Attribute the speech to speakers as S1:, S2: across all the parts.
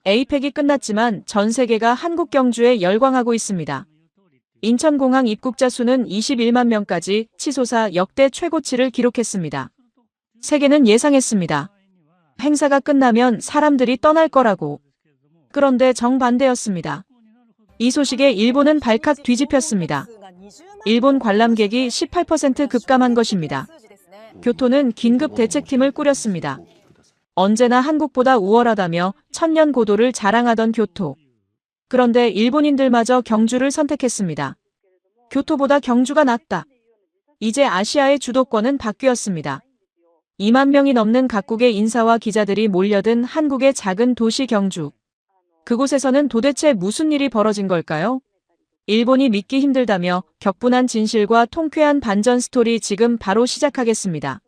S1: 에이펙이 끝났지만 전 세계가 한국 경주에 열광하고 있습니다. 인천공항 입국자 수는 21만 명까지 치솟아 역대 최고치를 기록했습니다. 세계는 예상했습니다. 행사가 끝나면 사람들이 떠날 거라고. 그런데 정반대였습니다. 이 소식에 일본은 발칵 뒤집혔습니다. 일본 관람객이 18% 급감한 것입니다. 교토는 긴급 대책팀을 꾸렸습니다. 언제나 한국보다 우월하다며 천년 고도를 자랑하던 교토. 그런데 일본인들마저 경주를 선택했습니다. 교토보다 경주가 낫다. 이제 아시아의 주도권은 바뀌었습니다. 2만 명이 넘는 각국의 인사와 기자들이 몰려든 한국의 작은 도시 경주. 그곳에서는 도대체 무슨 일이 벌어진 걸까요? 일본이 믿기 힘들다며 격분한 진실과 통쾌한 반전 스토리 지금 바로 시작하겠습니다.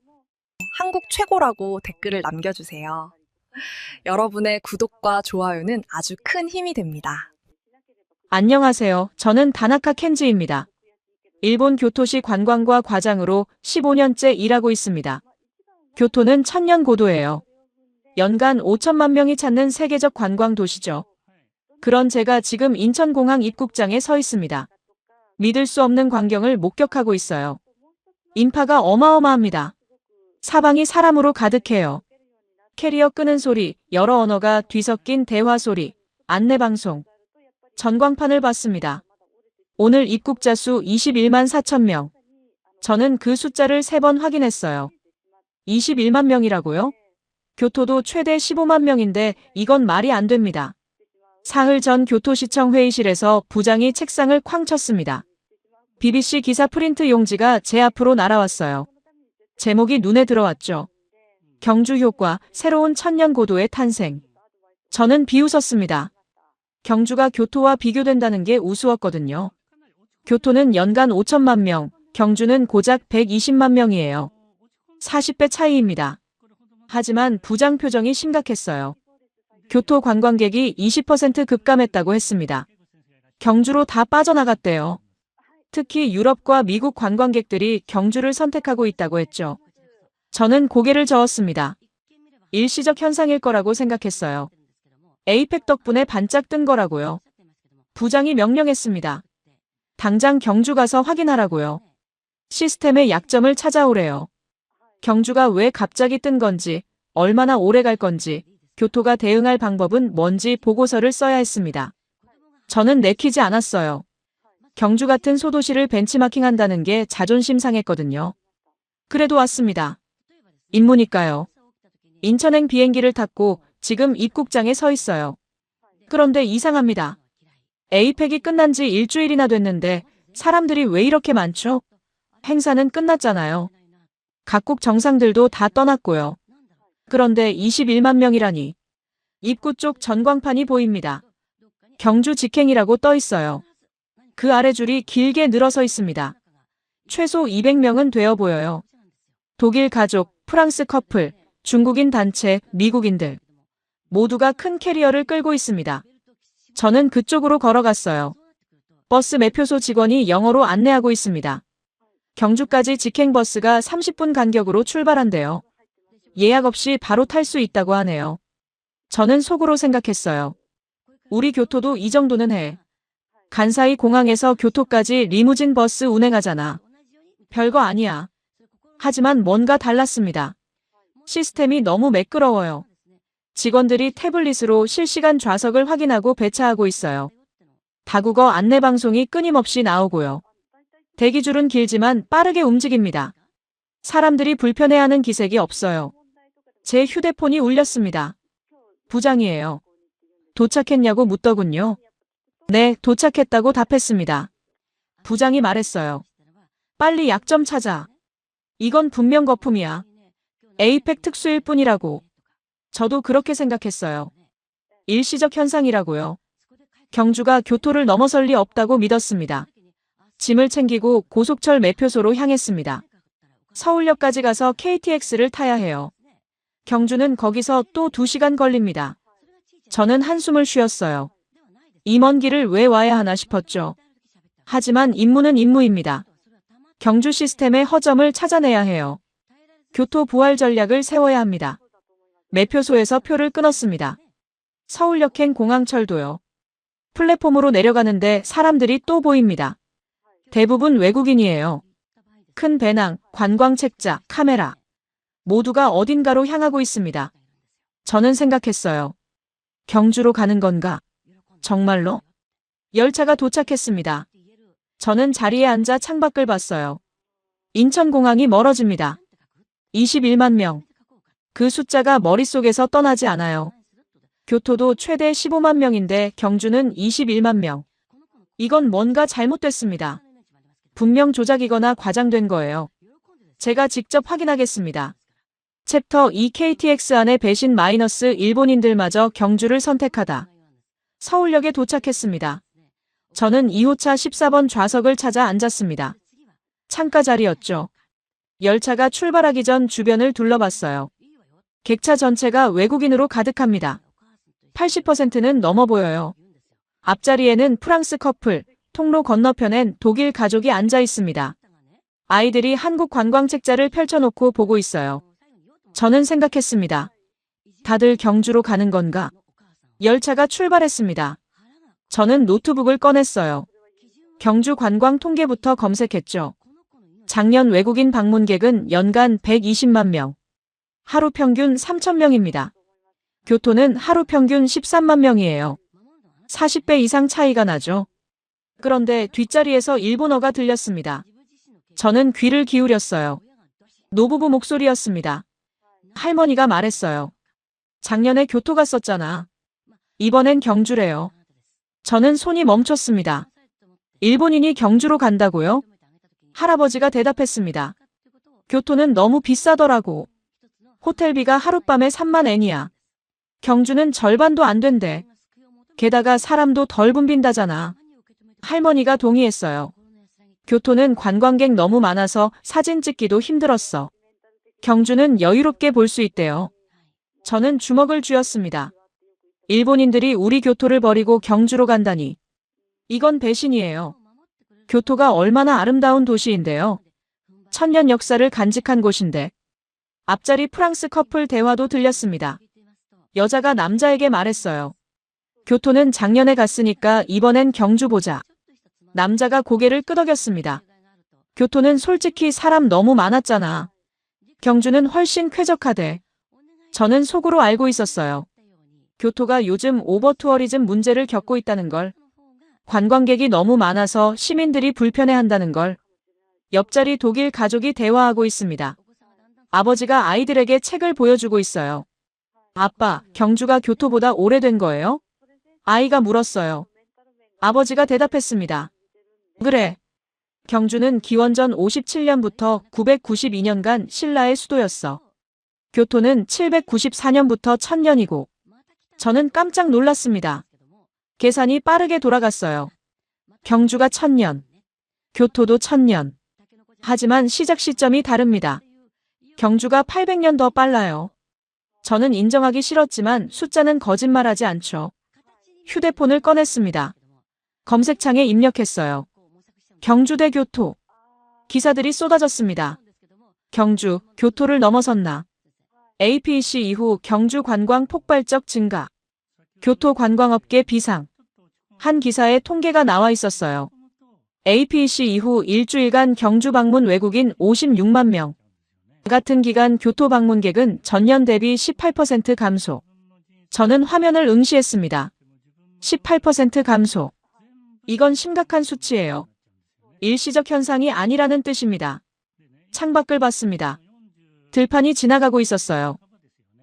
S2: 한국 최고라고 댓글을 남겨주세요. 여러분의 구독과 좋아요는 아주 큰 힘이 됩니다.
S1: 안녕하세요. 저는 다나카 켄지입니다. 일본 교토시 관광과 과장으로 15년째 일하고 있습니다. 교토는 천년 고도예요. 연간 5천만 명이 찾는 세계적 관광 도시죠. 그런 제가 지금 인천공항 입국장에 서 있습니다. 믿을 수 없는 광경을 목격하고 있어요. 인파가 어마어마합니다. 사방이 사람으로 가득해요. 캐리어 끄는 소리, 여러 언어가 뒤섞인 대화 소리, 안내방송. 전광판을 봤습니다. 오늘 입국자 수 21만 4천 명. 저는 그 숫자를 3번 확인했어요. 21만 명이라고요? 교토도 최대 15만 명인데 이건 말이 안 됩니다. 사흘 전 교토시청 회의실에서 부장이 책상을 쾅 쳤습니다. BBC 기사 프린트 용지가 제 앞으로 날아왔어요. 제목이 눈에 들어왔죠. 경주 효과, 새로운 천년 고도의 탄생. 저는 비웃었습니다. 경주가 교토와 비교된다는 게 우스웠거든요. 교토는 연간 5천만 명, 경주는 고작 120만 명이에요. 40배 차이입니다. 하지만 부장 표정이 심각했어요. 교토 관광객이 20% 급감했다고 했습니다. 경주로 다 빠져나갔대요. 특히 유럽과 미국 관광객들이 경주를 선택하고 있다고 했죠. 저는 고개를 저었습니다. 일시적 현상일 거라고 생각했어요. 에이펙 덕분에 반짝 뜬 거라고요. 부장이 명령했습니다. 당장 경주 가서 확인하라고요. 시스템의 약점을 찾아오래요. 경주가 왜 갑자기 뜬 건지, 얼마나 오래 갈 건지, 교토가 대응할 방법은 뭔지 보고서를 써야 했습니다. 저는 내키지 않았어요. 경주 같은 소도시를 벤치마킹한다는 게 자존심 상했거든요. 그래도 왔습니다. 임무니까요. 인천행 비행기를 탔고 지금 입국장에 서 있어요. 그런데 이상합니다. 에이펙이 끝난 지 일주일이나 됐는데 사람들이 왜 이렇게 많죠? 행사는 끝났잖아요. 각국 정상들도 다 떠났고요. 그런데 21만 명이라니. 입구 쪽 전광판이 보입니다. 경주 직행이라고 떠 있어요. 그 아래 줄이 길게 늘어서 있습니다. 최소 200명은 되어 보여요. 독일 가족, 프랑스 커플, 중국인 단체, 미국인들. 모두가 큰 캐리어를 끌고 있습니다. 저는 그쪽으로 걸어갔어요. 버스 매표소 직원이 영어로 안내하고 있습니다. 경주까지 직행버스가 30분 간격으로 출발한대요. 예약 없이 바로 탈 수 있다고 하네요. 저는 속으로 생각했어요. 우리 교토도 이 정도는 해. 간사이 공항에서 교토까지 리무진 버스 운행하잖아. 별거 아니야. 하지만 뭔가 달랐습니다. 시스템이 너무 매끄러워요. 직원들이 태블릿으로 실시간 좌석을 확인하고 배차하고 있어요. 다국어 안내방송이 끊임없이 나오고요. 대기줄은 길지만 빠르게 움직입니다. 사람들이 불편해하는 기색이 없어요. 제 휴대폰이 울렸습니다. 부장이에요. 도착했냐고 묻더군요. 네, 도착했다고 답했습니다. 부장이 말했어요. 빨리 약점 찾아. 이건 분명 거품이야. 에이펙 특수일 뿐이라고. 저도 그렇게 생각했어요. 일시적 현상이라고요. 경주가 교토를 넘어설 리 없다고 믿었습니다. 짐을 챙기고 고속철 매표소로 향했습니다. 서울역까지 가서 KTX를 타야 해요. 경주는 거기서 또 2시간 걸립니다. 저는 한숨을 쉬었어요. 이 먼 길을 왜 와야 하나 싶었죠. 하지만 임무는 임무입니다. 경주 시스템의 허점을 찾아내야 해요. 교토 부활 전략을 세워야 합니다. 매표소에서 표를 끊었습니다. 서울역행 공항철도요. 플랫폼으로 내려가는데 사람들이 또 보입니다. 대부분 외국인이에요. 큰 배낭, 관광책자, 카메라. 모두가 어딘가로 향하고 있습니다. 저는 생각했어요. 경주로 가는 건가? 정말로? 열차가 도착했습니다. 저는 자리에 앉아 창밖을 봤어요. 인천공항이 멀어집니다. 21만 명. 그 숫자가 머릿속에서 떠나지 않아요. 교토도 최대 15만 명인데 경주는 21만 명. 이건 뭔가 잘못됐습니다. 분명 조작이거나 과장된 거예요. 제가 직접 확인하겠습니다. 챕터 2 KTX 안에 배신 마이너스 일본인들마저 경주를 선택하다. 서울역에 도착했습니다. 저는 2호차 14번 좌석을 찾아 앉았습니다. 창가 자리였죠. 열차가 출발하기 전 주변을 둘러봤어요. 객차 전체가 외국인으로 가득합니다. 80%는 넘어 보여요. 앞자리에는 프랑스 커플, 통로 건너편엔 독일 가족이 앉아 있습니다. 아이들이 한국 관광책자를 펼쳐놓고 보고 있어요. 저는 생각했습니다. 다들 경주로 가는 건가? 열차가 출발했습니다. 저는 노트북을 꺼냈어요. 경주 관광 통계부터 검색했죠. 작년 외국인 방문객은 연간 120만 명. 하루 평균 3,000명입니다. 교토는 하루 평균 13만 명이에요. 40배 이상 차이가 나죠. 그런데 뒷자리에서 일본어가 들렸습니다. 저는 귀를 기울였어요. 노부부 목소리였습니다. 할머니가 말했어요. 작년에 교토 갔었잖아. 이번엔 경주래요. 저는 손이 멈췄습니다. 일본인이 경주로 간다고요? 할아버지가 대답했습니다. 교토는 너무 비싸더라고. 호텔비가 하룻밤에 3만 엔이야. 경주는 절반도 안 된대. 게다가 사람도 덜 붐빈다잖아. 할머니가 동의했어요. 교토는 관광객 너무 많아서 사진 찍기도 힘들었어. 경주는 여유롭게 볼 수 있대요. 저는 주먹을 쥐었습니다. 일본인들이 우리 교토를 버리고 경주로 간다니. 이건 배신이에요. 교토가 얼마나 아름다운 도시인데요. 천년 역사를 간직한 곳인데. 앞자리 프랑스 커플 대화도 들렸습니다. 여자가 남자에게 말했어요. 교토는 작년에 갔으니까 이번엔 경주 보자. 남자가 고개를 끄덕였습니다. 교토는 솔직히 사람 너무 많았잖아. 경주는 훨씬 쾌적하대. 저는 속으로 알고 있었어요. 교토가 요즘 오버투어리즘 문제를 겪고 있다는 걸. 관광객이 너무 많아서 시민들이 불편해한다는 걸. 옆자리 독일 가족이 대화하고 있습니다. 아버지가 아이들에게 책을 보여주고 있어요. 아빠, 경주가 교토보다 오래된 거예요? 아이가 물었어요. 아버지가 대답했습니다. 그래. 경주는 기원전 57년부터 992년간 신라의 수도였어. 교토는 794년부터 1000년이고. 저는 깜짝 놀랐습니다. 계산이 빠르게 돌아갔어요. 경주가 1000년. 교토도 1000년. 하지만 시작 시점이 다릅니다. 경주가 800년 더 빨라요. 저는 인정하기 싫었지만 숫자는 거짓말하지 않죠. 휴대폰을 꺼냈습니다. 검색창에 입력했어요. 경주대 교토. 기사들이 쏟아졌습니다. 경주, 교토를 넘어섰나. APEC 이후 경주 관광 폭발적 증가. 교토 관광업계 비상. 한 기사에 통계가 나와 있었어요. APEC 이후 일주일간 경주 방문 외국인 56만 명. 같은 기간 교토 방문객은 전년 대비 18% 감소. 저는 화면을 응시했습니다. 18% 감소. 이건 심각한 수치예요. 일시적 현상이 아니라는 뜻입니다. 창밖을 봤습니다. 들판이 지나가고 있었어요.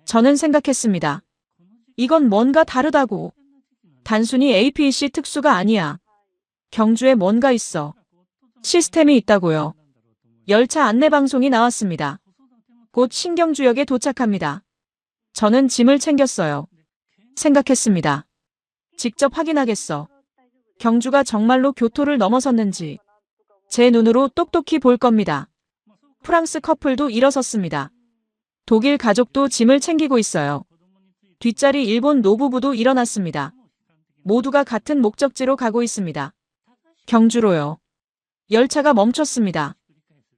S1: 저는 생각했습니다. 이건 뭔가 다르다고. 단순히 APEC 특수가 아니야. 경주에 뭔가 있어. 시스템이 있다고요. 열차 안내방송이 나왔습니다. 곧 신경주역에 도착합니다. 저는 짐을 챙겼어요. 생각했습니다. 직접 확인하겠어. 경주가 정말로 교토를 넘어섰는지. 제 눈으로 똑똑히 볼 겁니다. 프랑스 커플도 일어섰습니다. 독일 가족도 짐을 챙기고 있어요. 뒷자리 일본 노부부도 일어났습니다. 모두가 같은 목적지로 가고 있습니다. 경주로요. 열차가 멈췄습니다.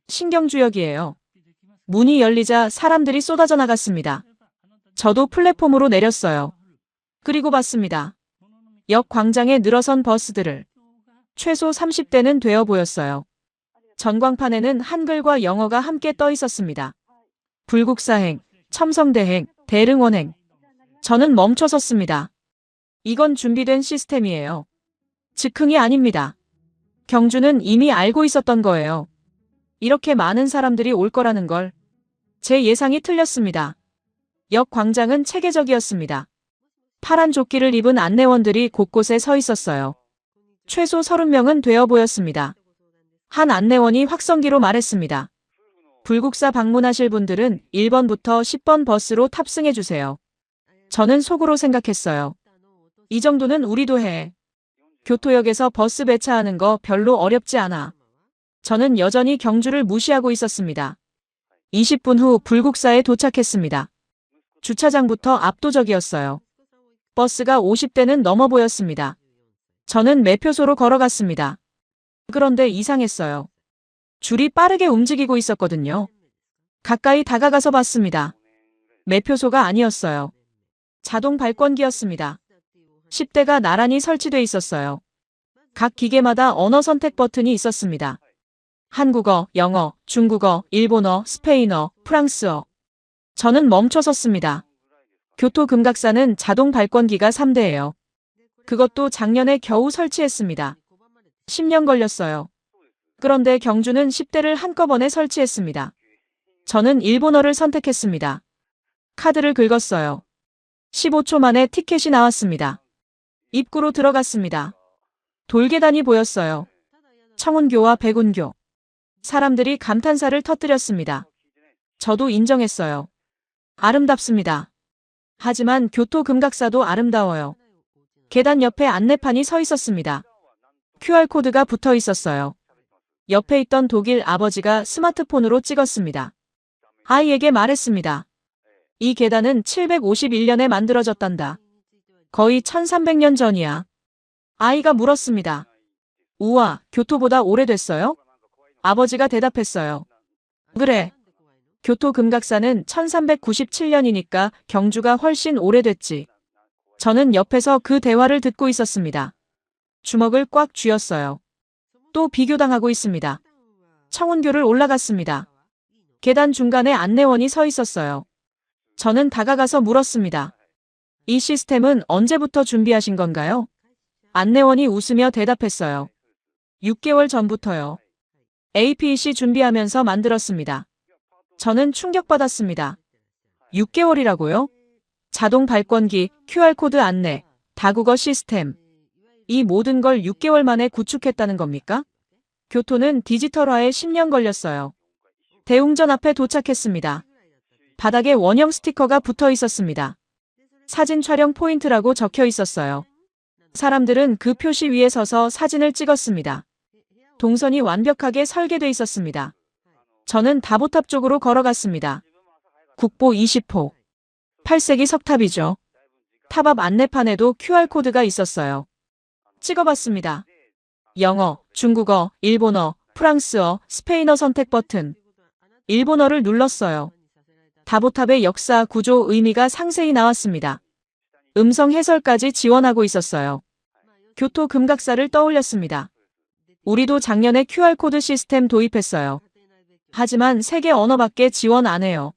S1: 신경주역이에요. 문이 열리자 사람들이 쏟아져 나갔습니다. 저도 플랫폼으로 내렸어요. 그리고 봤습니다. 역 광장에 늘어선 버스들을. 최소 30대는 되어 보였어요. 전광판에는 한글과 영어가 함께 떠 있었습니다. 불국사행, 첨성대행, 대릉원행. 저는 멈춰 섰습니다. 이건 준비된 시스템이에요. 즉흥이 아닙니다. 경주는 이미 알고 있었던 거예요. 이렇게 많은 사람들이 올 거라는 걸. 제 예상이 틀렸습니다. 역 광장은 체계적이었습니다. 파란 조끼를 입은 안내원들이 곳곳에 서 있었어요. 최소 30명은 되어 보였습니다. 한 안내원이 확성기로 말했습니다. 불국사 방문하실 분들은 1번부터 10번 버스로 탑승해 주세요. 저는 속으로 생각했어요. 이 정도는 우리도 해. 교토역에서 버스 배차하는 거 별로 어렵지 않아. 저는 여전히 경주를 무시하고 있었습니다. 20분 후 불국사에 도착했습니다. 주차장부터 압도적이었어요. 버스가 50대는 넘어 보였습니다. 저는 매표소로 걸어갔습니다. 그런데 이상했어요. 줄이 빠르게 움직이고 있었거든요. 가까이 다가가서 봤습니다. 매표소가 아니었어요. 자동 발권기였습니다. 10대가 나란히 설치돼 있었어요. 각 기계마다 언어 선택 버튼이 있었습니다. 한국어, 영어, 중국어, 일본어, 스페인어, 프랑스어. 저는 멈춰 섰습니다. 교토금각사는 자동 발권기가 3대예요. 그것도 작년에 겨우 설치했습니다. 10년 걸렸어요. 그런데 경주는 10대를 한꺼번에 설치했습니다. 저는 일본어를 선택했습니다. 카드를 긁었어요. 15초 만에 티켓이 나왔습니다. 입구로 들어갔습니다. 돌계단이 보였어요. 청운교와 백운교. 사람들이 감탄사를 터뜨렸습니다. 저도 인정했어요. 아름답습니다. 하지만 교토금각사도 아름다워요. 계단 옆에 안내판이 서 있었습니다. QR코드가 붙어 있었어요. 옆에 있던 독일 아버지가 스마트폰으로 찍었습니다. 아이에게 말했습니다. 이 계단은 751년에 만들어졌단다. 거의 1300년 전이야. 아이가 물었습니다. 우와, 교토보다 오래됐어요? 아버지가 대답했어요. 그래. 교토금각사는 1397년이니까 경주가 훨씬 오래됐지. 저는 옆에서 그 대화를 듣고 있었습니다. 주먹을 꽉 쥐었어요. 또 비교당하고 있습니다. 청운교를 올라갔습니다. 계단 중간에 안내원이 서 있었어요. 저는 다가가서 물었습니다. 이 시스템은 언제부터 준비하신 건가요? 안내원이 웃으며 대답했어요. 6개월 전부터요. APC 준비하면서 만들었습니다. 저는 충격받았습니다. 6개월이라고요? 자동 발권기, QR코드 안내, 다국어 시스템. 이 모든 걸 6개월 만에 구축했다는 겁니까? 교토는 디지털화에 10년 걸렸어요. 대웅전 앞에 도착했습니다. 바닥에 원형 스티커가 붙어 있었습니다. 사진 촬영 포인트라고 적혀 있었어요. 사람들은 그 표시 위에 서서 사진을 찍었습니다. 동선이 완벽하게 설계돼 있었습니다. 저는 다보탑 쪽으로 걸어갔습니다. 국보 20호. 8세기 석탑이죠. 탑 앞 안내판에도 QR코드가 있었어요. 찍어봤습니다. 영어, 중국어, 일본어, 프랑스어, 스페인어 선택 버튼. 일본어를 눌렀어요. 다보탑의 역사, 구조, 의미가 상세히 나왔습니다. 음성 해설까지 지원하고 있었어요. 교토금각사를 떠올렸습니다. 우리도 작년에 QR코드 시스템 도입했어요. 하지만 3개 언어밖에 지원 안 해요.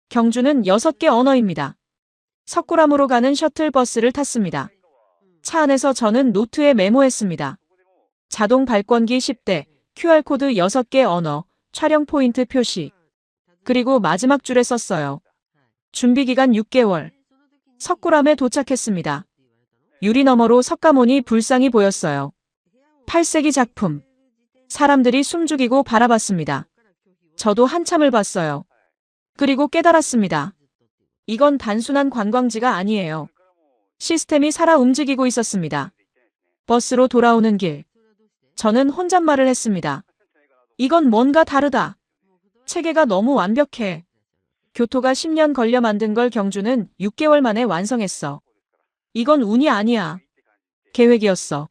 S1: 경주는 6개 언어입니다. 석굴암으로 가는 셔틀버스를 탔습니다. 차 안에서 저는 노트에 메모했습니다. 자동 발권기 10대, QR코드 6개 언어, 촬영 포인트 표시. 그리고 마지막 줄에 썼어요. 준비기간 6개월. 석굴암에 도착했습니다. 유리 너머로 석가모니 불상이 보였어요. 8세기 작품. 사람들이 숨죽이고 바라봤습니다. 저도 한참을 봤어요. 그리고 깨달았습니다. 이건 단순한 관광지가 아니에요. 시스템이 살아 움직이고 있었습니다. 버스로 돌아오는 길. 저는 혼잣말을 했습니다. 이건 뭔가 다르다. 체계가 너무 완벽해. 교토가 10년 걸려 만든 걸 경주는 6개월 만에 완성했어. 이건 운이 아니야. 계획이었어.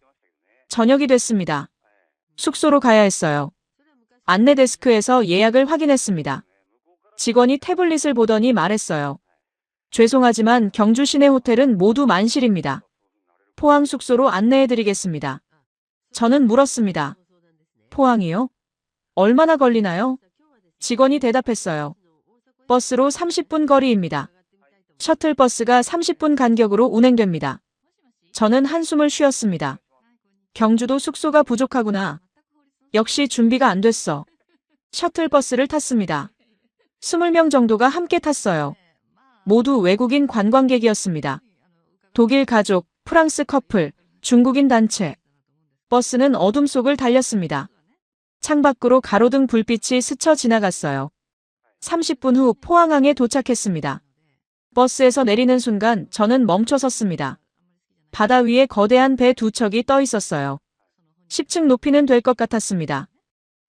S1: 저녁이 됐습니다. 숙소로 가야 했어요. 안내 데스크에서 예약을 확인했습니다. 직원이 태블릿을 보더니 말했어요. 죄송하지만 경주 시내 호텔은 모두 만실입니다. 포항 숙소로 안내해드리겠습니다. 저는 물었습니다. 포항이요? 얼마나 걸리나요? 직원이 대답했어요. 버스로 30분 거리입니다. 셔틀버스가 30분 간격으로 운행됩니다. 저는 한숨을 쉬었습니다. 경주도 숙소가 부족하구나. 역시 준비가 안 됐어. 셔틀버스를 탔습니다. 20명 정도가 함께 탔어요. 모두 외국인 관광객이었습니다. 독일 가족, 프랑스 커플, 중국인 단체. 버스는 어둠 속을 달렸습니다. 창밖으로 가로등 불빛이 스쳐 지나갔어요. 30분 후 포항항에 도착했습니다. 버스에서 내리는 순간 저는 멈춰 섰습니다. 바다 위에 거대한 배 두 척이 떠 있었어요. 10층 높이는 될 것 같았습니다.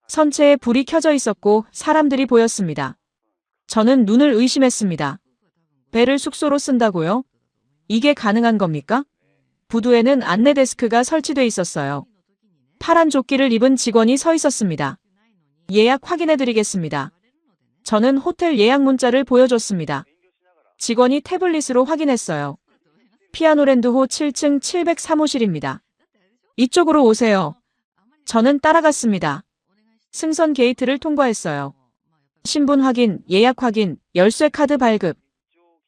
S1: 선체에 불이 켜져 있었고 사람들이 보였습니다. 저는 눈을 의심했습니다. 배를 숙소로 쓴다고요? 이게 가능한 겁니까? 부두에는 안내 데스크가 설치돼 있었어요. 파란 조끼를 입은 직원이 서 있었습니다. 예약 확인해드리겠습니다. 저는 호텔 예약 문자를 보여줬습니다. 직원이 태블릿으로 확인했어요. 피아노랜드호 7층 703호실입니다. 이쪽으로 오세요. 저는 따라갔습니다. 승선 게이트를 통과했어요. 신분 확인, 예약 확인, 열쇠 카드 발급.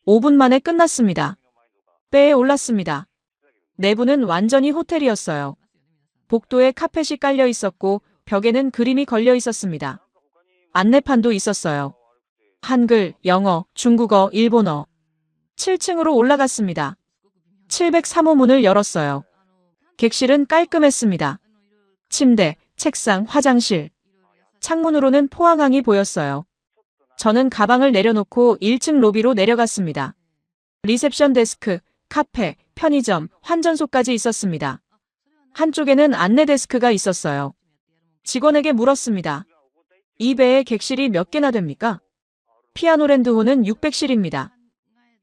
S1: 5분 만에 끝났습니다. 배에 올랐습니다. 내부는 완전히 호텔이었어요. 복도에 카펫이 깔려 있었고 벽에는 그림이 걸려 있었습니다. 안내판도 있었어요. 한글, 영어, 중국어, 일본어. 7층으로 올라갔습니다. 703호 문을 열었어요. 객실은 깔끔했습니다. 침대, 책상, 화장실. 창문으로는 포항항이 보였어요. 저는 가방을 내려놓고 1층 로비로 내려갔습니다. 리셉션 데스크, 카페, 편의점, 환전소까지 있었습니다. 한쪽에는 안내 데스크가 있었어요. 직원에게 물었습니다. 이 배에 객실이 몇 개나 됩니까? 피아노랜드호는 600실입니다.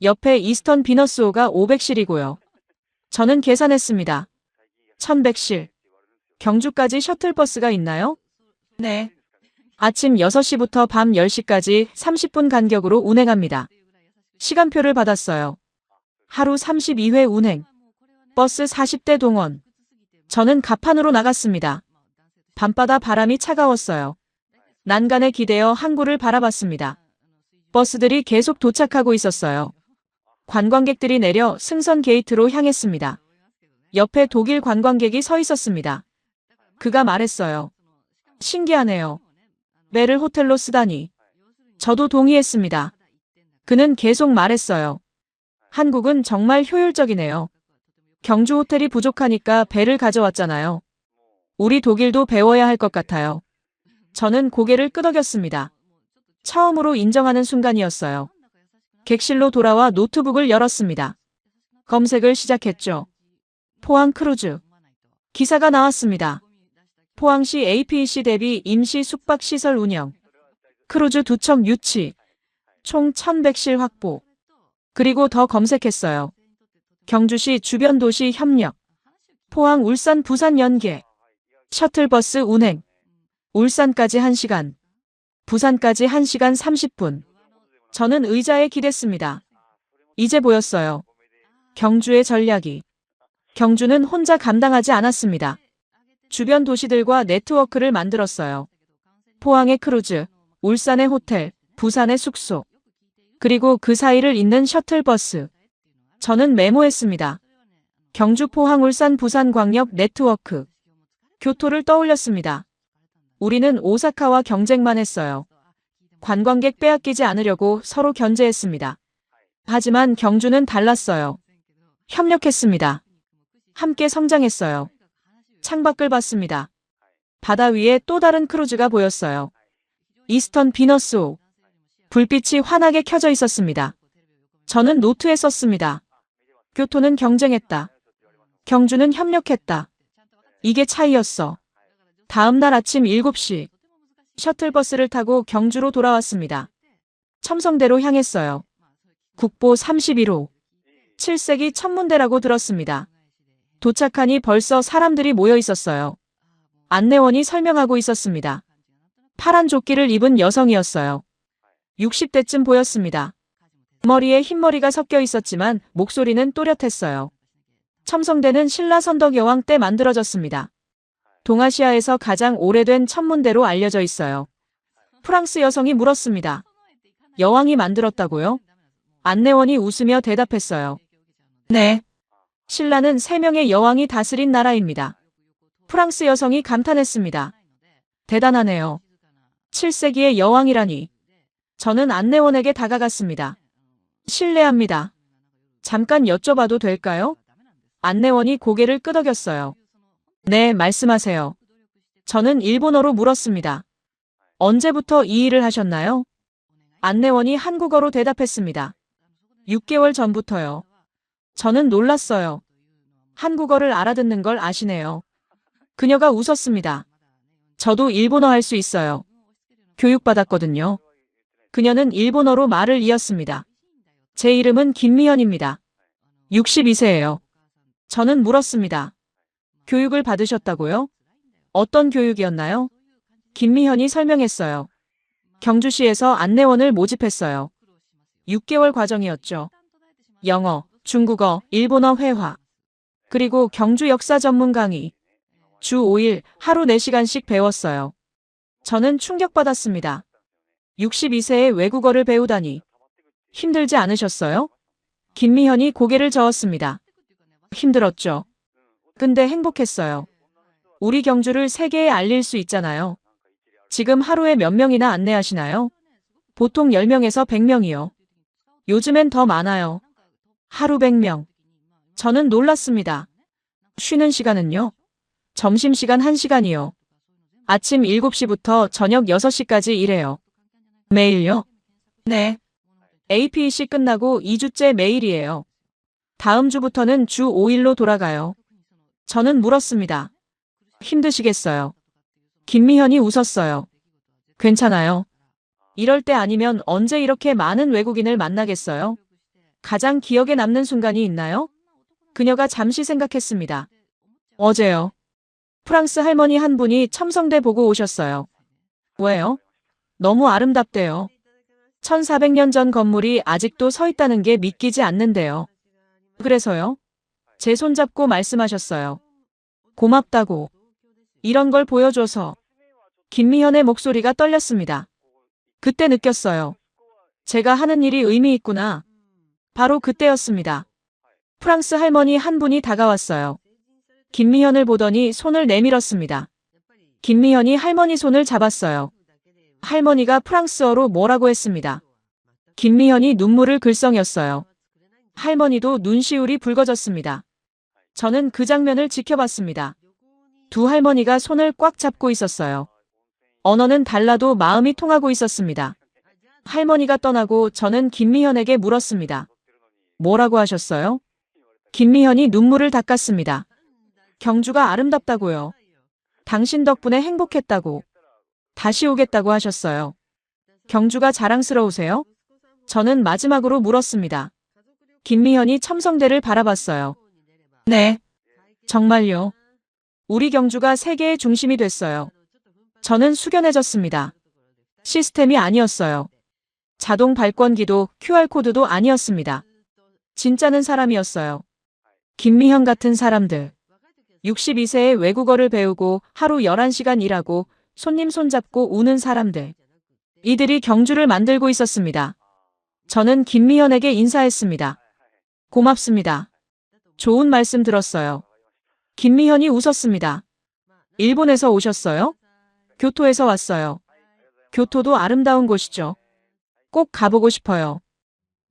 S1: 옆에 이스턴 비너스호가 500실이고요. 저는 계산했습니다. 1100실. 경주까지 셔틀버스가 있나요? 네. 아침 6시부터 밤 10시까지 30분 간격으로 운행합니다. 시간표를 받았어요. 하루 32회 운행. 버스 40대 동원. 저는 갑판으로 나갔습니다. 밤바다 바람이 차가웠어요. 난간에 기대어 항구를 바라봤습니다. 버스들이 계속 도착하고 있었어요. 관광객들이 내려 승선 게이트로 향했습니다. 옆에 독일 관광객이 서 있었습니다. 그가 말했어요. 신기하네요. 배를 호텔로 쓰다니. 저도 동의했습니다. 그는 계속 말했어요. 한국은 정말 효율적이네요. 경주 호텔이 부족하니까 배를 가져왔잖아요. 우리 독일도 배워야 할 것 같아요. 저는 고개를 끄덕였습니다. 처음으로 인정하는 순간이었어요. 객실로 돌아와 노트북을 열었습니다. 검색을 시작했죠. 포항 크루즈. 기사가 나왔습니다. 포항시 APEC 대비 임시 숙박시설 운영. 크루즈 2척 유치. 총 1100실 확보. 그리고 더 검색했어요. 경주시 주변 도시 협력. 포항, 울산, 부산 연계. 셔틀버스 운행. 울산까지 1시간. 부산까지 1시간 30분. 저는 의자에 기댔습니다. 이제 보였어요. 경주의 전략이. 경주는 혼자 감당하지 않았습니다. 주변 도시들과 네트워크를 만들었어요. 포항의 크루즈, 울산의 호텔, 부산의 숙소. 그리고 그 사이를 잇는 셔틀버스. 저는 메모했습니다. 경주, 포항, 울산, 부산 광역 네트워크. 교토를 떠올렸습니다. 우리는 오사카와 경쟁만 했어요. 관광객 빼앗기지 않으려고 서로 견제했습니다. 하지만 경주는 달랐어요. 협력했습니다. 함께 성장했어요. 창밖을 봤습니다. 바다 위에 또 다른 크루즈가 보였어요. 이스턴 비너스호. 불빛이 환하게 켜져 있었습니다. 저는 노트에 썼습니다. 교토는 경쟁했다. 경주는 협력했다. 이게 차이였어. 다음 날 아침 7시. 셔틀버스를 타고 경주로 돌아왔습니다. 첨성대로 향했어요. 국보 31호. 7세기 천문대라고 들었습니다. 도착하니 벌써 사람들이 모여 있었어요. 안내원이 설명하고 있었습니다. 파란 조끼를 입은 여성이었어요. 60대쯤 보였습니다. 머리에 흰머리가 섞여 있었지만 목소리는 또렷했어요. 첨성대는 신라 선덕 여왕 때 만들어졌습니다. 동아시아에서 가장 오래된 천문대로 알려져 있어요. 프랑스 여성이 물었습니다. 여왕이 만들었다고요? 안내원이 웃으며 대답했어요. 네. 신라는 3명의 여왕이 다스린 나라입니다. 프랑스 여성이 감탄했습니다. 대단하네요. 7세기의 여왕이라니. 저는 안내원에게 다가갔습니다. 실례합니다. 잠깐 여쭤봐도 될까요? 안내원이 고개를 끄덕였어요. 네, 말씀하세요. 저는 일본어로 물었습니다. 언제부터 이 일을 하셨나요? 안내원이 한국어로 대답했습니다. 6개월 전부터요. 저는 놀랐어요. 한국어를 알아듣는 걸 아시네요. 그녀가 웃었습니다. 저도 일본어 할 수 있어요. 교육받았거든요. 그녀는 일본어로 말을 이었습니다. 제 이름은 김미현입니다. 62세예요. 저는 물었습니다. 교육을 받으셨다고요? 어떤 교육이었나요? 김미현이 설명했어요. 경주시에서 안내원을 모집했어요. 6개월 과정이었죠. 영어, 중국어, 일본어 회화. 그리고 경주 역사 전문 강의. 주 5일 하루 4시간씩 배웠어요. 저는 충격받았습니다. 62세에 외국어를 배우다니. 힘들지 않으셨어요? 김미현이 고개를 저었습니다. 힘들었죠. 근데 행복했어요. 우리 경주를 세계에 알릴 수 있잖아요. 지금 하루에 몇 명이나 안내하시나요? 보통 10명에서 100명이요. 요즘엔 더 많아요. 하루 100명. 저는 놀랐습니다. 쉬는 시간은요? 점심시간 1시간이요. 아침 7시부터 저녁 6시까지 일해요. 매일요? 네. APEC 끝나고 2주째 매일이에요. 다음 주부터는 주 5일로 돌아가요. 저는 물었습니다. 힘드시겠어요? 김미현이 웃었어요. 괜찮아요. 이럴 때 아니면 언제 이렇게 많은 외국인을 만나겠어요? 가장 기억에 남는 순간이 있나요? 그녀가 잠시 생각했습니다. 어제요. 프랑스 할머니 한 분이 첨성대 보고 오셨어요. 왜요? 너무 아름답대요. 1400년 전 건물이 아직도 서 있다는 게 믿기지 않는데요. 그래서요? 제 손잡고 말씀하셨어요. 고맙다고. 이런 걸 보여줘서. 김미현의 목소리가 떨렸습니다. 그때 느꼈어요. 제가 하는 일이 의미 있구나. 바로 그때였습니다. 프랑스 할머니 한 분이 다가왔어요. 김미현을 보더니 손을 내밀었습니다. 김미현이 할머니 손을 잡았어요. 할머니가 프랑스어로 뭐라고 했습니다. 김미현이 눈물을 글썽였어요. 할머니도 눈시울이 붉어졌습니다. 저는 그 장면을 지켜봤습니다. 두 할머니가 손을 꽉 잡고 있었어요. 언어는 달라도 마음이 통하고 있었습니다. 할머니가 떠나고 저는 김미현에게 물었습니다. 뭐라고 하셨어요? 김미현이 눈물을 닦았습니다. 경주가 아름답다고요. 당신 덕분에 행복했다고. 다시 오겠다고 하셨어요. 경주가 자랑스러우세요? 저는 마지막으로 물었습니다. 김미현이 첨성대를 바라봤어요. 네. 정말요. 우리 경주가 세계의 중심이 됐어요. 저는 숙연해졌습니다. 시스템이 아니었어요. 자동 발권기도 QR코드도 아니었습니다. 진짜는 사람이었어요. 김미현 같은 사람들. 62세에 외국어를 배우고 하루 11시간 일하고 손님 손잡고 우는 사람들. 이들이 경주를 만들고 있었습니다. 저는 김미현에게 인사했습니다. 고맙습니다. 좋은 말씀 들었어요. 김미현이 웃었습니다. 일본에서 오셨어요? 교토에서 왔어요. 교토도 아름다운 곳이죠. 꼭 가보고 싶어요.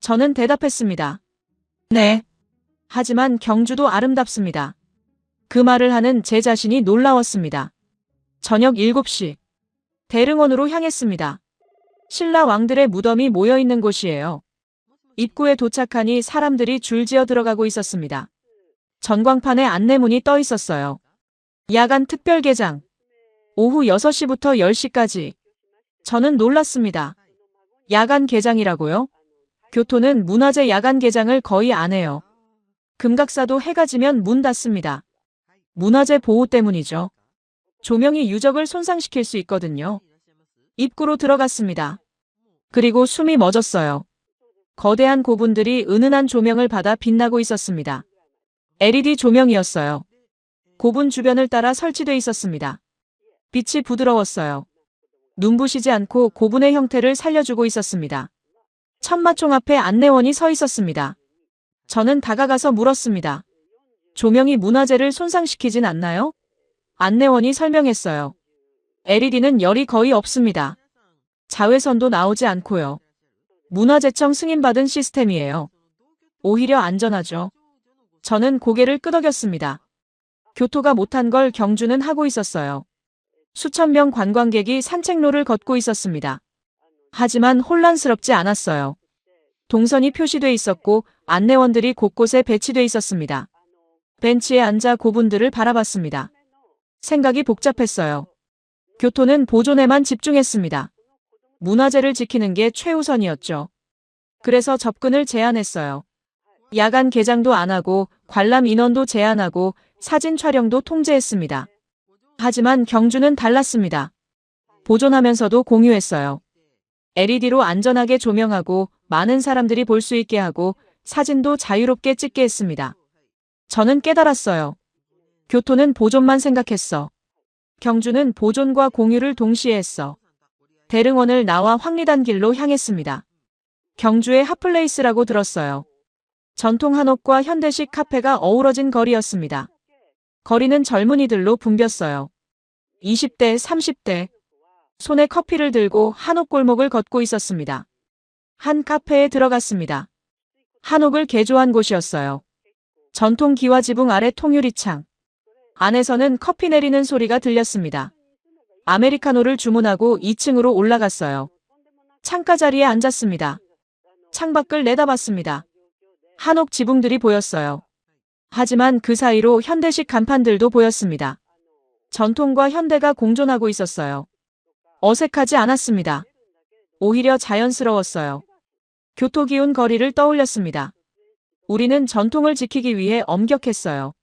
S1: 저는 대답했습니다. 네. 하지만 경주도 아름답습니다. 그 말을 하는 제 자신이 놀라웠습니다. 저녁 7시. 대릉원으로 향했습니다. 신라 왕들의 무덤이 모여있는 곳이에요. 입구에 도착하니 사람들이 줄지어 들어가고 있었습니다. 전광판에 안내문이 떠 있었어요. 야간 특별 개장. 오후 6시부터 10시까지. 저는 놀랐습니다. 야간 개장이라고요? 교토는 문화재 야간 개장을 거의 안 해요. 금각사도 해가 지면 문 닫습니다. 문화재 보호 때문이죠. 조명이 유적을 손상시킬 수 있거든요. 입구로 들어갔습니다. 그리고 숨이 멎었어요. 거대한 고분들이 은은한 조명을 받아 빛나고 있었습니다. LED 조명이었어요. 고분 주변을 따라 설치돼 있었습니다. 빛이 부드러웠어요. 눈부시지 않고 고분의 형태를 살려주고 있었습니다. 천마총 앞에 안내원이 서 있었습니다. 저는 다가가서 물었습니다. 조명이 문화재를 손상시키진 않나요? 안내원이 설명했어요. LED는 열이 거의 없습니다. 자외선도 나오지 않고요. 문화재청 승인받은 시스템이에요. 오히려 안전하죠. 저는 고개를 끄덕였습니다. 교토가 못한 걸 경주는 하고 있었어요. 수천 명 관광객이 산책로를 걷고 있었습니다. 하지만 혼란스럽지 않았어요. 동선이 표시돼 있었고 안내원들이 곳곳에 배치돼 있었습니다. 벤치에 앉아 고분들을 바라봤습니다. 생각이 복잡했어요. 교토는 보존에만 집중했습니다. 문화재를 지키는 게 최우선이었죠. 그래서 접근을 제한했어요. 야간 개장도 안 하고 관람 인원도 제한하고 사진 촬영도 통제했습니다. 하지만 경주는 달랐습니다. 보존하면서도 공유했어요. LED로 안전하게 조명하고 많은 사람들이 볼 수 있게 하고 사진도 자유롭게 찍게 했습니다. 저는 깨달았어요. 교토는 보존만 생각했어. 경주는 보존과 공유를 동시에 했어. 대릉원을 나와 황리단 길로 향했습니다. 경주의 핫플레이스라고 들었어요. 전통 한옥과 현대식 카페가 어우러진 거리였습니다. 거리는 젊은이들로 붐볐어요. 20대, 30대. 손에 커피를 들고 한옥 골목을 걷고 있었습니다. 한 카페에 들어갔습니다. 한옥을 개조한 곳이었어요. 전통 기와 지붕 아래 통유리창. 안에서는 커피 내리는 소리가 들렸습니다. 아메리카노를 주문하고 2층으로 올라갔어요. 창가 자리에 앉았습니다. 창밖을 내다봤습니다. 한옥 지붕들이 보였어요. 하지만 그 사이로 현대식 간판들도 보였습니다. 전통과 현대가 공존하고 있었어요. 어색하지 않았습니다. 오히려 자연스러웠어요. 교토 기운 거리를 떠올렸습니다. 우리는 전통을 지키기 위해 엄격했어요.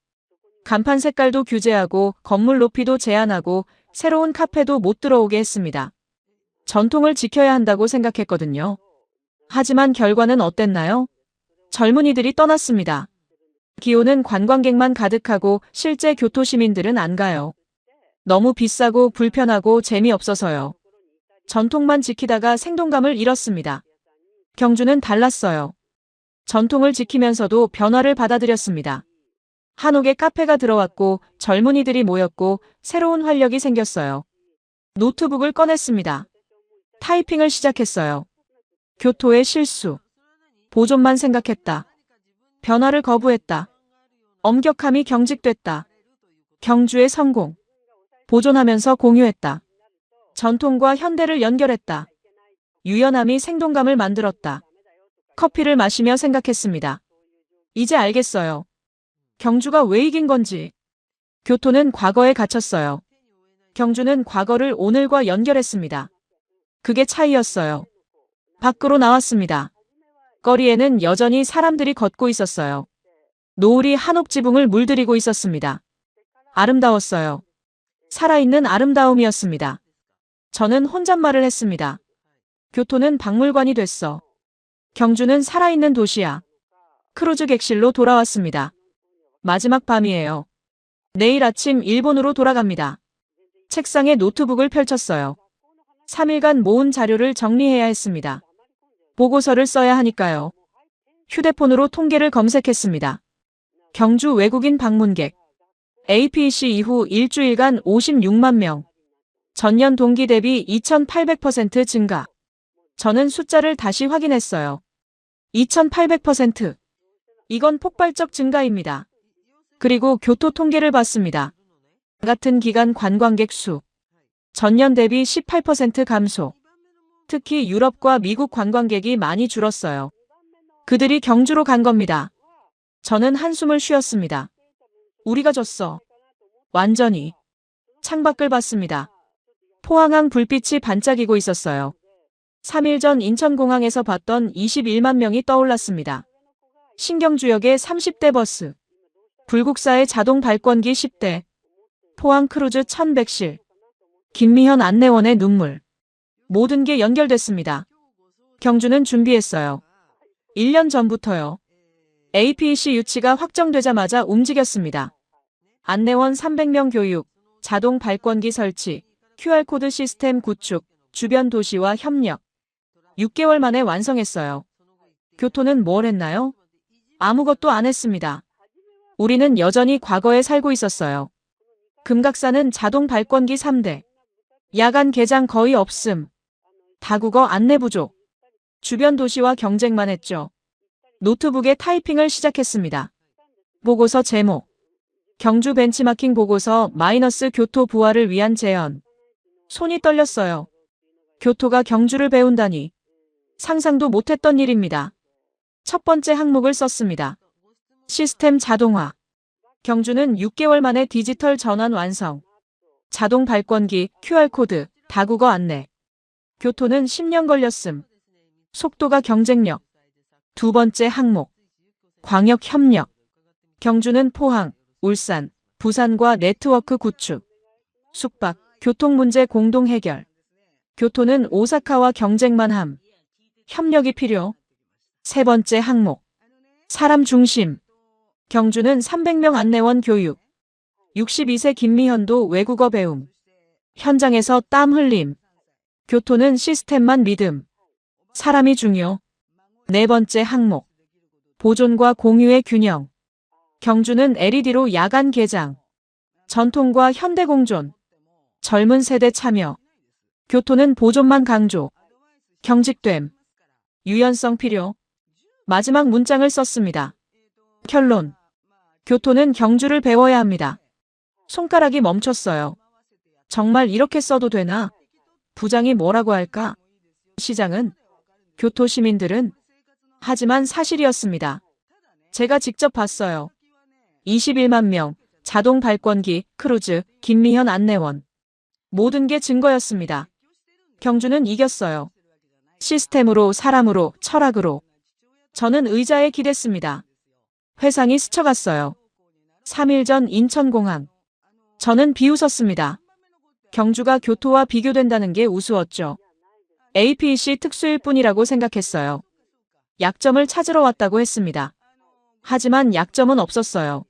S1: 간판 색깔도 규제하고 건물 높이도 제한하고 새로운 카페도 못 들어오게 했습니다. 전통을 지켜야 한다고 생각했거든요. 하지만 결과는 어땠나요? 젊은이들이 떠났습니다. 기온은 관광객만 가득하고 실제 교토 시민들은 안 가요. 너무 비싸고 불편하고 재미없어서요. 전통만 지키다가 생동감을 잃었습니다. 경주는 달랐어요. 전통을 지키면서도 변화를 받아들였습니다. 한옥에 카페가 들어왔고 젊은이들이 모였고 새로운 활력이 생겼어요. 노트북을 꺼냈습니다. 타이핑을 시작했어요. 교토의 실수. 보존만 생각했다. 변화를 거부했다. 엄격함이 경직됐다. 경주의 성공. 보존하면서 공유했다. 전통과 현대를 연결했다. 유연함이 생동감을 만들었다. 커피를 마시며 생각했습니다. 이제 알겠어요. 경주가 왜 이긴 건지. 교토는 과거에 갇혔어요. 경주는 과거를 오늘과 연결했습니다. 그게 차이였어요. 밖으로 나왔습니다. 거리에는 여전히 사람들이 걷고 있었어요. 노을이 한옥 지붕을 물들이고 있었습니다. 아름다웠어요. 살아있는 아름다움이었습니다. 저는 혼잣말을 했습니다. 교토는 박물관이 됐어. 경주는 살아있는 도시야. 크루즈 객실로 돌아왔습니다. 마지막 밤이에요. 내일 아침 일본으로 돌아갑니다. 책상에 노트북을 펼쳤어요. 3일간 모은 자료를 정리해야 했습니다. 보고서를 써야 하니까요. 휴대폰으로 통계를 검색했습니다. 경주 외국인 방문객. APEC 이후 일주일간 56만 명. 전년 동기 대비 2800% 증가. 저는 숫자를 다시 확인했어요. 2800%. 이건 폭발적 증가입니다. 그리고 교토 통계를 봤습니다. 같은 기간 관광객 수. 전년 대비 18% 감소. 특히 유럽과 미국 관광객이 많이 줄었어요. 그들이 경주로 간 겁니다. 저는 한숨을 쉬었습니다. 우리가 졌어. 완전히. 창밖을 봤습니다. 포항항 불빛이 반짝이고 있었어요. 3일 전 인천공항에서 봤던 21만 명이 떠올랐습니다. 신경주역의 30대 버스. 불국사의 자동 발권기 10대. 포항 크루즈 1100실. 김미현 안내원의 눈물. 모든 게 연결됐습니다. 경주는 준비했어요. 1년 전부터요. APEC 유치가 확정되자마자 움직였습니다. 안내원 300명 교육, 자동 발권기 설치, QR코드 시스템 구축, 주변 도시와 협력. 6개월 만에 완성했어요. 교토는 뭘 했나요? 아무것도 안 했습니다. 우리는 여전히 과거에 살고 있었어요. 금각사는 자동 발권기 3대. 야간 개장 거의 없음. 다국어 안내 부족. 주변 도시와 경쟁만 했죠. 노트북에 타이핑을 시작했습니다. 보고서 제목. 경주 벤치마킹 보고서 마이너스 교토 부활을 위한 제언. 손이 떨렸어요. 교토가 경주를 배운다니. 상상도 못했던 일입니다. 첫 번째 항목을 썼습니다. 시스템 자동화. 경주는 6개월 만에 디지털 전환 완성. 자동 발권기, QR코드, 다국어 안내. 교토는 10년 걸렸음. 속도가 경쟁력. 두 번째 항목. 광역 협력. 경주는 포항, 울산, 부산과 네트워크 구축. 숙박, 교통 문제 공동 해결. 교토는 오사카와 경쟁만 함. 협력이 필요. 세 번째 항목. 사람 중심. 경주는 300명 안내원 교육. 62세 김미현도 외국어 배움. 현장에서 땀 흘림. 교토는 시스템만 믿음. 사람이 중요. 네 번째 항목. 보존과 공유의 균형. 경주는 LED로 야간 개장. 전통과 현대 공존. 젊은 세대 참여. 교토는 보존만 강조. 경직됨. 유연성 필요. 마지막 문장을 썼습니다. 결론. 교토는 경주를 배워야 합니다. 손가락이 멈췄어요. 정말 이렇게 써도 되나? 부장이 뭐라고 할까? 시장은? 교토 시민들은? 하지만 사실이었습니다. 제가 직접 봤어요. 21만 명, 자동 발권기, 크루즈, 김미현 안내원. 모든 게 증거였습니다. 경주는 이겼어요. 시스템으로, 사람으로, 철학으로. 저는 의자에 기댔습니다. 회상이 스쳐갔어요. 3일 전 인천공항. 저는 비웃었습니다. 경주가 교토와 비교된다는 게 우스웠죠. APEC 특수일 뿐이라고 생각했어요. 약점을 찾으러 왔다고 했습니다. 하지만 약점은 없었어요.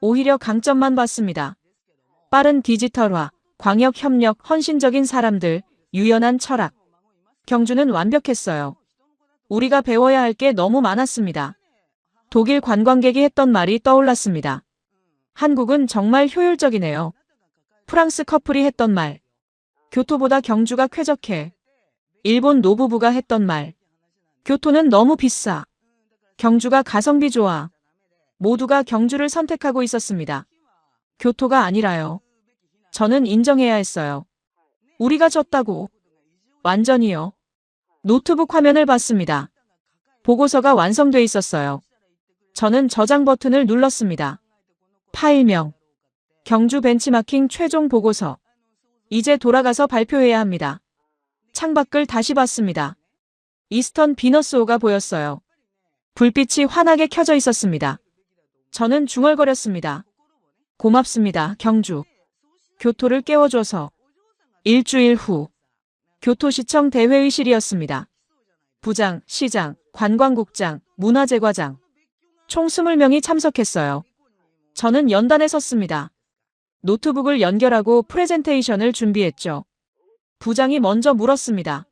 S1: 오히려 강점만 봤습니다. 빠른 디지털화, 광역 협력, 헌신적인 사람들, 유연한 철학. 경주는 완벽했어요. 우리가 배워야 할 게 너무 많았습니다. 독일 관광객이 했던 말이 떠올랐습니다. 한국은 정말 효율적이네요. 프랑스 커플이 했던 말. 교토보다 경주가 쾌적해. 일본 노부부가 했던 말. 교토는 너무 비싸. 경주가 가성비 좋아. 모두가 경주를 선택하고 있었습니다. 교토가 아니라요. 저는 인정해야 했어요. 우리가 졌다고. 완전히요. 노트북 화면을 봤습니다. 보고서가 완성돼 있었어요. 저는 저장 버튼을 눌렀습니다. 파일명. 경주 벤치마킹 최종 보고서. 이제 돌아가서 발표해야 합니다. 창밖을 다시 봤습니다. 이스턴 비너스호가 보였어요. 불빛이 환하게 켜져 있었습니다. 저는 중얼거렸습니다. 고맙습니다, 경주. 교토를 깨워줘서. 일주일 후. 교토시청 대회의실이었습니다. 부장, 시장, 관광국장, 문화재과장. 총 20명이 참석했어요. 저는 연단에 섰습니다. 노트북을 연결하고 프레젠테이션을 준비했죠. 부장이 먼저 물었습니다.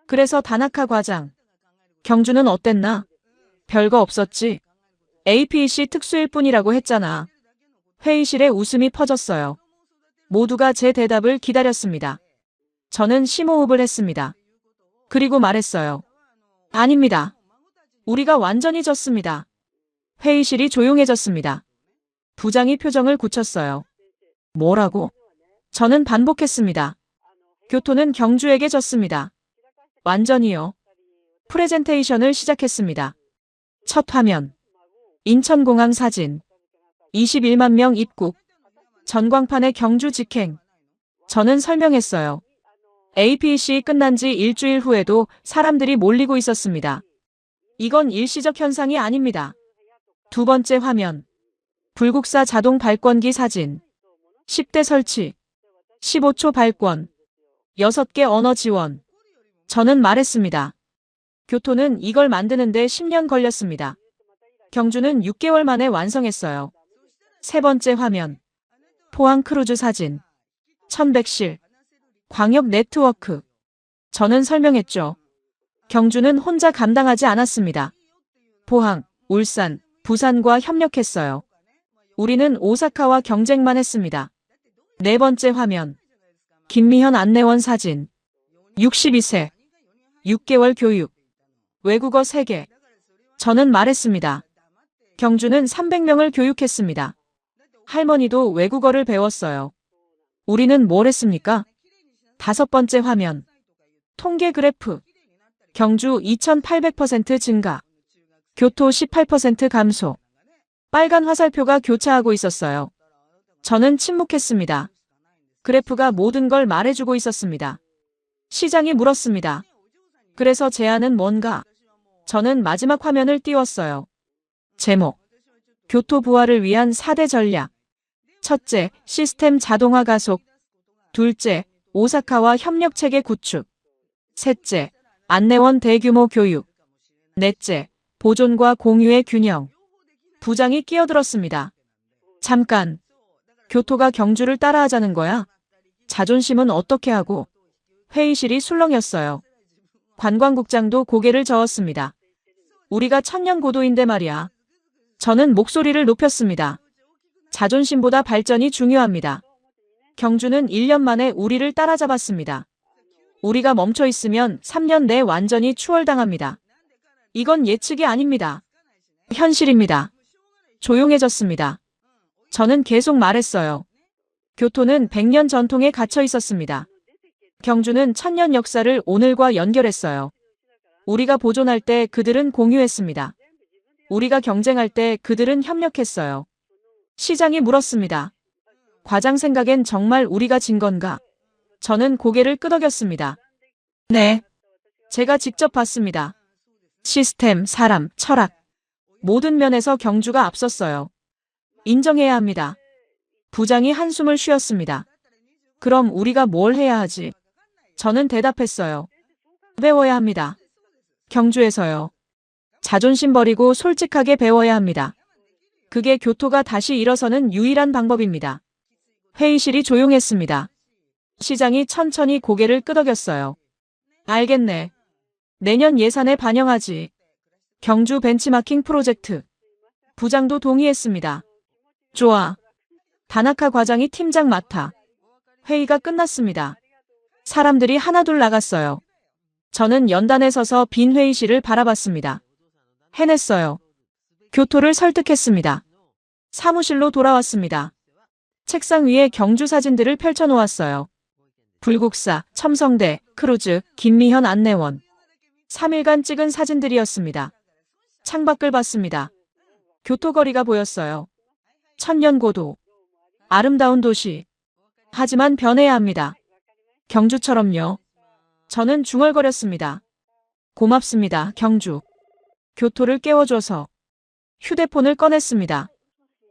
S1: 그래서 다나카 과장. 경주는 어땠나? 별거 없었지. APEC 특수일 뿐이라고 했잖아. 회의실에 웃음이 퍼졌어요. 모두가 제 대답을 기다렸습니다. 저는 심호흡을 했습니다. 그리고 말했어요. 아닙니다. 우리가 완전히 졌습니다. 회의실이 조용해졌습니다. 부장이 표정을 굳혔어요. 뭐라고? 저는 반복했습니다. 교토는 경주에게 졌습니다. 완전히요. 프레젠테이션을 시작했습니다. 첫 화면. 인천공항 사진. 21만 명 입국. 전광판의 경주 직행. 저는 설명했어요. APEC 끝난 지 일주일 후에도 사람들이 몰리고 있었습니다. 이건 일시적 현상이 아닙니다. 두 번째 화면. 불국사 자동 발권기 사진. 10대 설치. 15초 발권. 6개 언어 지원. 저는 말했습니다. 교토는 이걸 만드는데 10년 걸렸습니다. 경주는 6개월 만에 완성했어요. 세 번째 화면. 포항 크루즈 사진. 1100실. 광역 네트워크. 저는 설명했죠. 경주는 혼자 감당하지 않았습니다. 포항, 울산, 부산과 협력했어요. 우리는 오사카와 경쟁만 했습니다. 네 번째 화면. 김미현 안내원 사진. 62세. 6개월 교육. 외국어 3개. 저는 말했습니다. 경주는 300명을 교육했습니다. 할머니도 외국어를 배웠어요. 우리는 뭘 했습니까? 다섯 번째 화면. 통계 그래프. 경주 2800% 증가. 교토 18% 감소. 빨간 화살표가 교차하고 있었어요. 저는 침묵했습니다. 그래프가 모든 걸 말해주고 있었습니다. 시장이 물었습니다. 그래서 제안은 뭔가? 저는 마지막 화면을 띄웠어요. 제목. 교토 부활을 위한 4대 전략. 첫째, 시스템 자동화 가속. 둘째, 오사카와 협력체계 구축. 셋째, 안내원 대규모 교육. 넷째, 보존과 공유의 균형. 부장이 끼어들었습니다. 잠깐. 교토가 경주를 따라하자는 거야? 자존심은 어떻게 하고? 회의실이 술렁였어요. 관광국장도 고개를 저었습니다. 우리가 천년고도인데 말이야. 저는 목소리를 높였습니다. 자존심보다 발전이 중요합니다. 경주는 1년 만에 우리를 따라잡았습니다. 우리가 멈춰 있으면 3년 내에 완전히 추월당합니다. 이건 예측이 아닙니다. 현실입니다. 조용해졌습니다. 저는 계속 말했어요. 교토는 100년 전통에 갇혀 있었습니다. 경주는 1000년 역사를 오늘과 연결했어요. 우리가 보존할 때 그들은 공유했습니다. 우리가 경쟁할 때 그들은 협력했어요. 시장이 물었습니다. 과장 생각엔 정말 우리가 진 건가? 저는 고개를 끄덕였습니다. 네. 제가 직접 봤습니다. 시스템, 사람, 철학. 모든 면에서 경주가 앞섰어요. 인정해야 합니다. 부장이 한숨을 쉬었습니다. 그럼 우리가 뭘 해야 하지? 저는 대답했어요. 배워야 합니다. 경주에서요. 자존심 버리고 솔직하게 배워야 합니다. 그게 교토가 다시 일어서는 유일한 방법입니다. 회의실이 조용했습니다. 시장이 천천히 고개를 끄덕였어요. 알겠네. 내년 예산에 반영하지. 경주 벤치마킹 프로젝트. 부장도 동의했습니다. 좋아. 다나카 과장이 팀장 맡아. 회의가 끝났습니다. 사람들이 하나둘 나갔어요. 저는 연단에 서서 빈 회의실을 바라봤습니다. 해냈어요. 교토를 설득했습니다. 사무실로 돌아왔습니다. 책상 위에 경주 사진들을 펼쳐놓았어요. 불국사, 첨성대, 크루즈, 김미현 안내원. 3일간 찍은 사진들이었습니다. 창밖을 봤습니다. 교토거리가 보였어요. 천년고도. 아름다운 도시. 하지만 변해야 합니다. 경주처럼요. 저는 중얼거렸습니다. 고맙습니다, 경주. 교토를 깨워줘서. 휴대폰을 꺼냈습니다.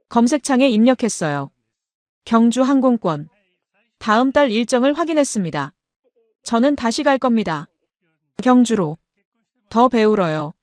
S1: 검색창에 입력했어요. 경주 항공권. 다음 달 일정을 확인했습니다. 저는 다시 갈 겁니다. 경주로. 더 배우러요.